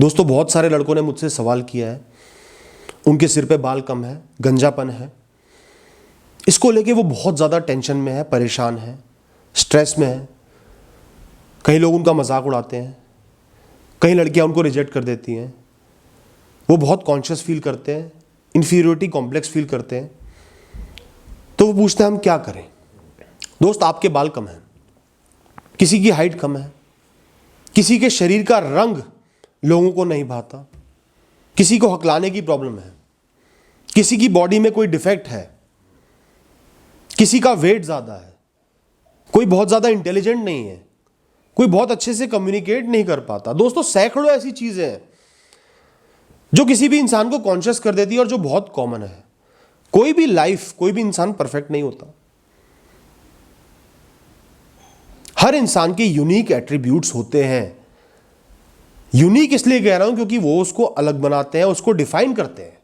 दोस्तों बहुत सारे लड़कों ने मुझसे सवाल किया है, उनके सिर पे बाल कम है, गंजापन है, इसको लेके वो बहुत ज़्यादा टेंशन में है, परेशान है, स्ट्रेस में है। कई लोग उनका मजाक उड़ाते हैं, कई लड़कियां उनको रिजेक्ट कर देती हैं, वो बहुत कॉन्शियस फील करते हैं, इन्फीरियोरिटी कॉम्प्लेक्स फील करते हैं। तो वो पूछते हैं हम क्या करें। दोस्त, आपके बाल कम हैं, किसी की हाइट कम है, किसी के शरीर का रंग लोगों को नहीं भाता, किसी को हकलाने की प्रॉब्लम है, किसी की बॉडी में कोई डिफेक्ट है, किसी का वेट ज्यादा है, कोई बहुत ज्यादा इंटेलिजेंट नहीं है, कोई बहुत अच्छे से कम्युनिकेट नहीं कर पाता। दोस्तों सैकड़ों ऐसी चीजें हैं जो किसी भी इंसान को कॉन्शियस कर देती है और जो बहुत कॉमन है। कोई भी इंसान परफेक्ट नहीं होता। हर इंसान के यूनिक एट्रीब्यूट्स होते हैं। यूनिक इसलिए कह रहा हूं क्योंकि वो उसको अलग बनाते हैं, उसको डिफाइन करते हैं।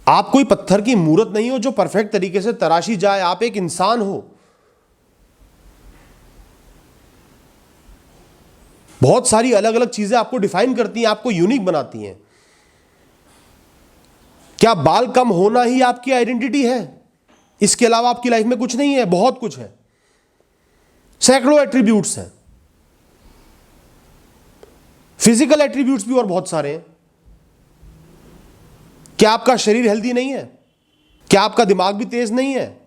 आप कोई पत्थर की मूर्त नहीं हो जो परफेक्ट तरीके से तराशी जाए, आप एक इंसान हो। बहुत सारी अलग अलग चीजें आपको डिफाइन करती हैं, आपको यूनिक बनाती हैं। क्या बाल कम होना ही आपकी आइडेंटिटी है? इसके अलावा आपकी लाइफ में कुछ नहीं है? बहुत कुछ है, सैकड़ों एट्रीब्यूट्स हैं, फिजिकल एट्रीब्यूट्स भी और बहुत सारे हैं। क्या आपका शरीर हेल्दी नहीं है? क्या आपका दिमाग भी तेज नहीं है?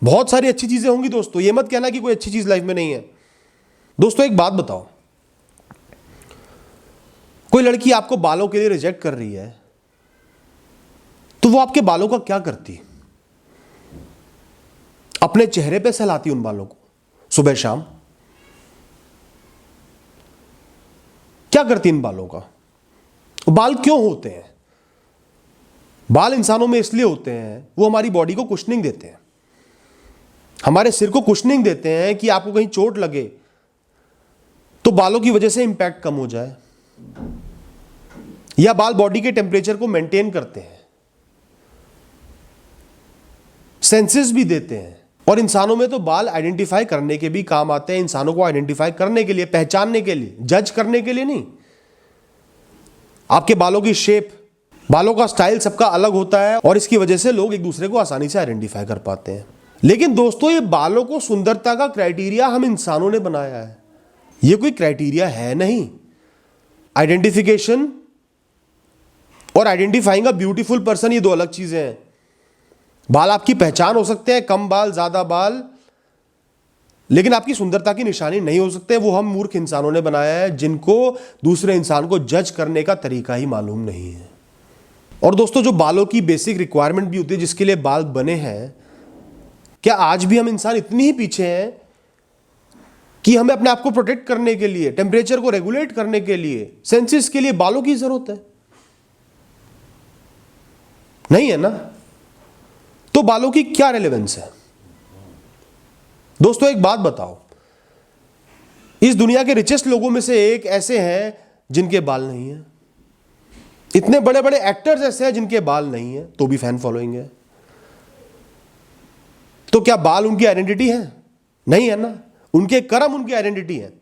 बहुत सारी अच्छी चीजें होंगी दोस्तों, ये मत कहना कि कोई अच्छी चीज लाइफ में नहीं है। दोस्तों एक बात बताओ, कोई लड़की आपको बालों के लिए रिजेक्ट कर रही है तो वो आपके बालों का क्या करती? अपने चेहरे पे सहलाती उन बालों को सुबह शाम? क्या करती इन बालों का? बाल क्यों होते हैं? बाल इंसानों में इसलिए होते हैं, वो हमारी बॉडी को कुशनिंग देते हैं, हमारे सिर को कुशनिंग देते हैं कि आपको कहीं चोट लगे तो बालों की वजह से इंपैक्ट कम हो जाए। या बाल बॉडी के टेम्परेचर को मेंटेन करते हैं, सेंसेस भी देते हैं। और इंसानों में तो बाल आइडेंटिफाई करने के भी काम आते हैं, इंसानों को आइडेंटिफाई करने के लिए, पहचानने के लिए, जज करने के लिए नहीं। आपके बालों की शेप, बालों का स्टाइल सबका अलग होता है और इसकी वजह से लोग एक दूसरे को आसानी से आइडेंटिफाई कर पाते हैं। लेकिन दोस्तों ये बालों को सुंदरता का क्राइटेरिया हम इंसानों ने बनाया है, ये कोई क्राइटेरिया है नहीं। आइडेंटिफिकेशन और आइडेंटिफाइंग अ ब्यूटीफुल पर्सन, ये दो अलग चीजें हैं। बाल आपकी पहचान हो सकते हैं, कम बाल, ज्यादा बाल, लेकिन आपकी सुंदरता की निशानी नहीं हो सकते। वो हम मूर्ख इंसानों ने बनाया है जिनको दूसरे इंसान को जज करने का तरीका ही मालूम नहीं है। और दोस्तों जो बालों की बेसिक रिक्वायरमेंट भी होती है जिसके लिए बाल बने हैं, क्या आज भी हम इंसान इतनी ही पीछे हैं कि हमें अपने आप को प्रोटेक्ट करने के लिए, टेम्परेचर को रेगुलेट करने के लिए, सेंसेस के लिए बालों की जरूरत है? नहीं है ना। तो बालों की क्या रेलेवेंस है? दोस्तों एक बात बताओ, इस दुनिया के रिचेस्ट लोगों में से एक ऐसे हैं जिनके बाल नहीं है। इतने बड़े बड़े एक्टर्स ऐसे हैं जिनके बाल नहीं है तो भी फैन फॉलोइंग है। तो क्या बाल उनकी आइडेंटिटी है? नहीं है ना। उनके कर्म उनकी आइडेंटिटी है।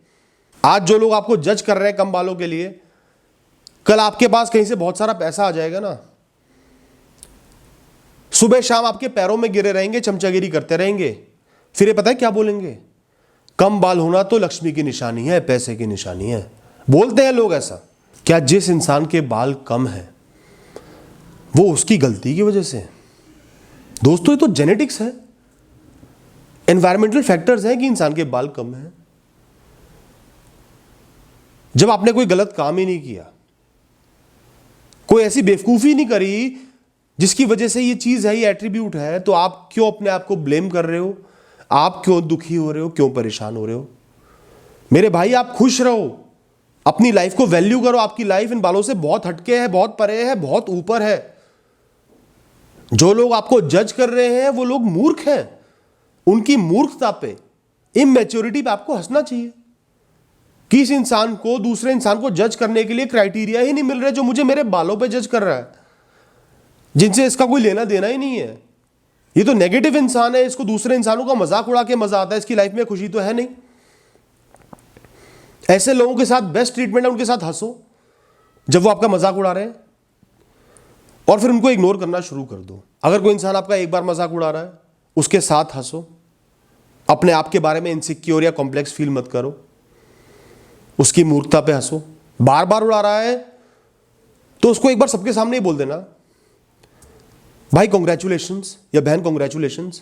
आज जो लोग आपको जज कर रहे हैं कम बालों के लिए, कल आपके पास कहीं से बहुत सारा पैसा आ जाएगा ना, सुबह शाम आपके पैरों में गिरे रहेंगे, चमचागिरी करते रहेंगे, फिर ये पता है क्या बोलेंगे? कम बाल होना तो लक्ष्मी की निशानी है, पैसे की निशानी है, बोलते हैं लोग ऐसा। क्या जिस इंसान के बाल कम है वो उसकी गलती की वजह से? दोस्तों ये तो जेनेटिक्स है, एनवायरमेंटल फैक्टर्स हैं कि इंसान के बाल कम है। जब आपने कोई गलत काम ही नहीं किया, कोई ऐसी बेवकूफी नहीं करी जिसकी वजह से ये चीज है, ये एट्रीब्यूट है, तो आप क्यों अपने आप को ब्लेम कर रहे हो? आप क्यों दुखी हो रहे हो? क्यों परेशान हो रहे हो? मेरे भाई आप खुश रहो, अपनी लाइफ को वैल्यू करो। आपकी लाइफ इन बालों से बहुत हटके है, बहुत परे है, बहुत ऊपर है। जो लोग आपको जज कर रहे हैं वो लोग मूर्ख हैं। उनकी मूर्खता पे, इमैच्योरिटी पे आपको हंसना चाहिए कि इस इंसान को, दूसरे इंसान को जज करने के लिए क्राइटेरिया ही नहीं मिल रहे जो मुझे मेरे बालों पे जज कर रहा है, जिनसे इसका कोई लेना देना ही नहीं है। ये तो नेगेटिव इंसान है, इसको दूसरे इंसानों का मजाक उड़ा के मजा आता है, इसकी लाइफ में खुशी तो है नहीं। ऐसे लोगों के साथ बेस्ट ट्रीटमेंट है उनके साथ हंसो जब वो आपका मजाक उड़ा रहे हैं, और फिर उनको इग्नोर करना शुरू कर दो। अगर कोई इंसान आपका एक बार मजाक उड़ा रहा है, उसके साथ हंसो। अपने आप के बारे में इनसिक्योर या कॉम्प्लेक्स फील मत करो, उसकी मूर्खता पे हंसो। बार बार उड़ा रहा है तो उसको एक बार सबके सामने ही बोल देना, भाई कॉन्ग्रेचुलेशंस या बहन कॉन्ग्रेचुलेशंस,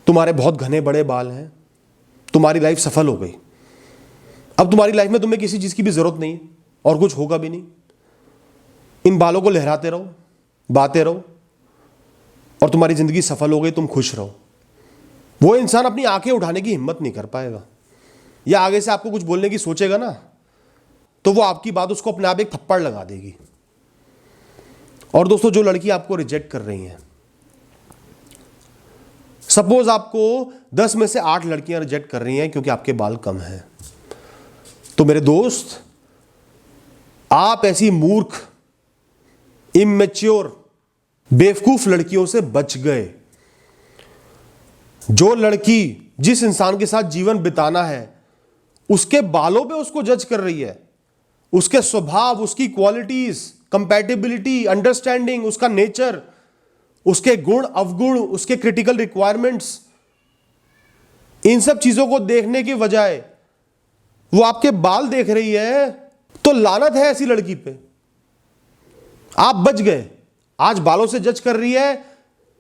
तुम्हारे बहुत घने बड़े बाल हैं, तुम्हारी लाइफ सफल हो गई। अब तुम्हारी लाइफ में तुम्हें किसी चीज की भी जरूरत नहीं और कुछ होगा भी नहीं। इन बालों को लहराते रहो, बाते रहो, और तुम्हारी जिंदगी सफल हो गई, तुम खुश रहो। वो इंसान अपनी आंखें उठाने की हिम्मत नहीं कर पाएगा, या आगे से आपको कुछ बोलने की सोचेगा ना, तो वो आपकी बात उसको अपने आप एक थप्पड़ लगा देगी। और दोस्तों, जो लड़की आपको रिजेक्ट कर रही हैं, सपोज आपको 10 में से 8 लड़कियां रिजेक्ट कर रही हैं क्योंकि आपके बाल कम हैं, तो मेरे दोस्त, आप ऐसी मूर्ख, इमैच्योर, बेवकूफ लड़कियों से बच गए। जो लड़की जिस इंसान के साथ जीवन बिताना है, उसके बालों पे उसको जज कर रही है, उसके स्वभाव, उसकी क्वालिटीज, कंपैटिबिलिटी, अंडरस्टैंडिंग, उसका नेचर, उसके गुण अवगुण, उसके क्रिटिकल रिक्वायरमेंट्स, इन सब चीजों को देखने के बजाय वो आपके बाल देख रही है, तो लानत है ऐसी लड़की पे। आप बच गए। आज बालों से जज कर रही है,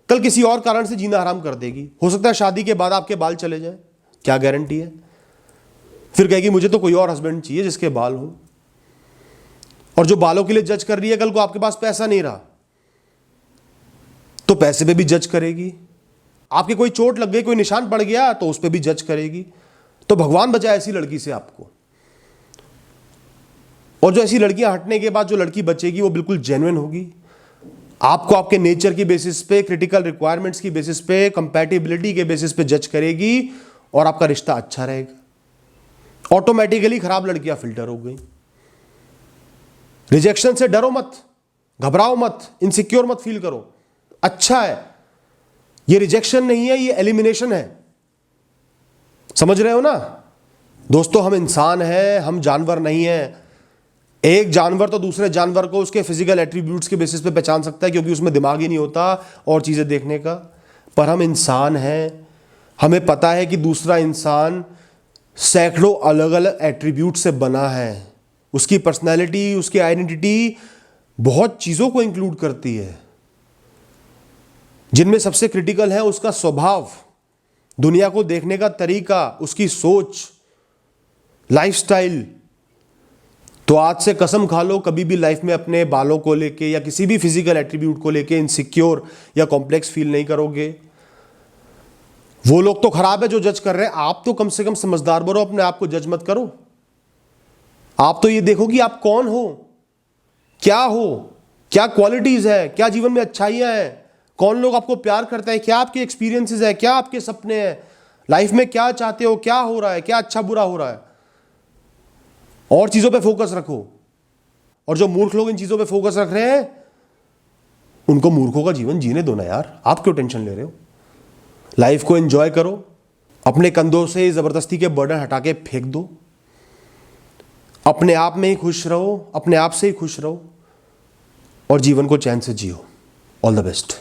कल किसी और कारण से जीना हराम कर देगी। हो सकता है शादी के बाद आपके बाल चले जाए, क्या गारंटी है? फिर कहेगी मुझे तो कोई और हस्बैंड चाहिए जिसके बाल हो। और जो बालों के लिए जज कर रही है, कल को आपके पास पैसा नहीं रहा तो पैसे पे भी जज करेगी। आपके कोई चोट लग गई, कोई निशान पड़ गया, तो उस पे भी जज करेगी। तो भगवान बचाए ऐसी लड़की से आपको। और जो ऐसी लड़कियां हटने के बाद जो लड़की बचेगी, वो बिल्कुल जेन्युइन होगी, आपको आपके नेचर की बेसिस पे, क्रिटिकल रिक्वायरमेंट्स की बेसिस पे, कंपैटिबिलिटी के बेसिस पे जज करेगी, और आपका रिश्ता अच्छा रहेगा। ऑटोमेटिकली खराब लड़कियां फिल्टर हो गई। रिजेक्शन से डरो मत, घबराओ मत, इनसिक्योर मत फील करो। अच्छा है, ये रिजेक्शन नहीं है, ये एलिमिनेशन है। समझ रहे हो ना दोस्तों? हम इंसान हैं, हम जानवर नहीं हैं। एक जानवर तो दूसरे जानवर को उसके फिजिकल एट्रीब्यूट्स के बेसिस पे पहचान सकता है, क्योंकि उसमें दिमाग ही नहीं होता और चीजें देखने का। पर हम इंसान हैं, हमें पता है कि दूसरा इंसान सैकड़ों अलग अलग एट्रीब्यूट से बना है। उसकी पर्सनैलिटी, उसकी आइडेंटिटी बहुत चीजों को इंक्लूड करती है, जिनमें सबसे क्रिटिकल है उसका स्वभाव, दुनिया को देखने का तरीका, उसकी सोच, लाइफस्टाइल। तो आज से कसम खा लो, कभी भी लाइफ में अपने बालों को लेके या किसी भी फिजिकल एट्रीब्यूट को लेके इनसिक्योर या कॉम्प्लेक्स फील नहीं करोगे। वो लोग तो खराब है जो जज कर रहे हैं, आप तो कम से कम समझदार बनो, अपने आप को जज मत करो। आप तो ये देखो कि आप कौन हो, क्या क्वालिटीज है, क्या जीवन में अच्छाइयां हैं, कौन लोग आपको प्यार करते हैं, क्या आपके एक्सपीरियंसेस है, क्या आपके सपने हैं, लाइफ में क्या चाहते हो, क्या हो रहा है, क्या अच्छा बुरा हो रहा है। और चीजों पे फोकस रखो। और जो मूर्ख लोग इन चीजों पे फोकस रख रहे हैं, उनको मूर्खों का जीवन जीने दो ना यार। आप क्यों टेंशन ले रहे हो? लाइफ को एंजॉय करो, अपने कंधों से जबरदस्ती के बर्डन हटा के फेंक दो, अपने आप में ही खुश रहो, अपने आप से ही खुश रहो, और जीवन को चैन से जियो। All the best.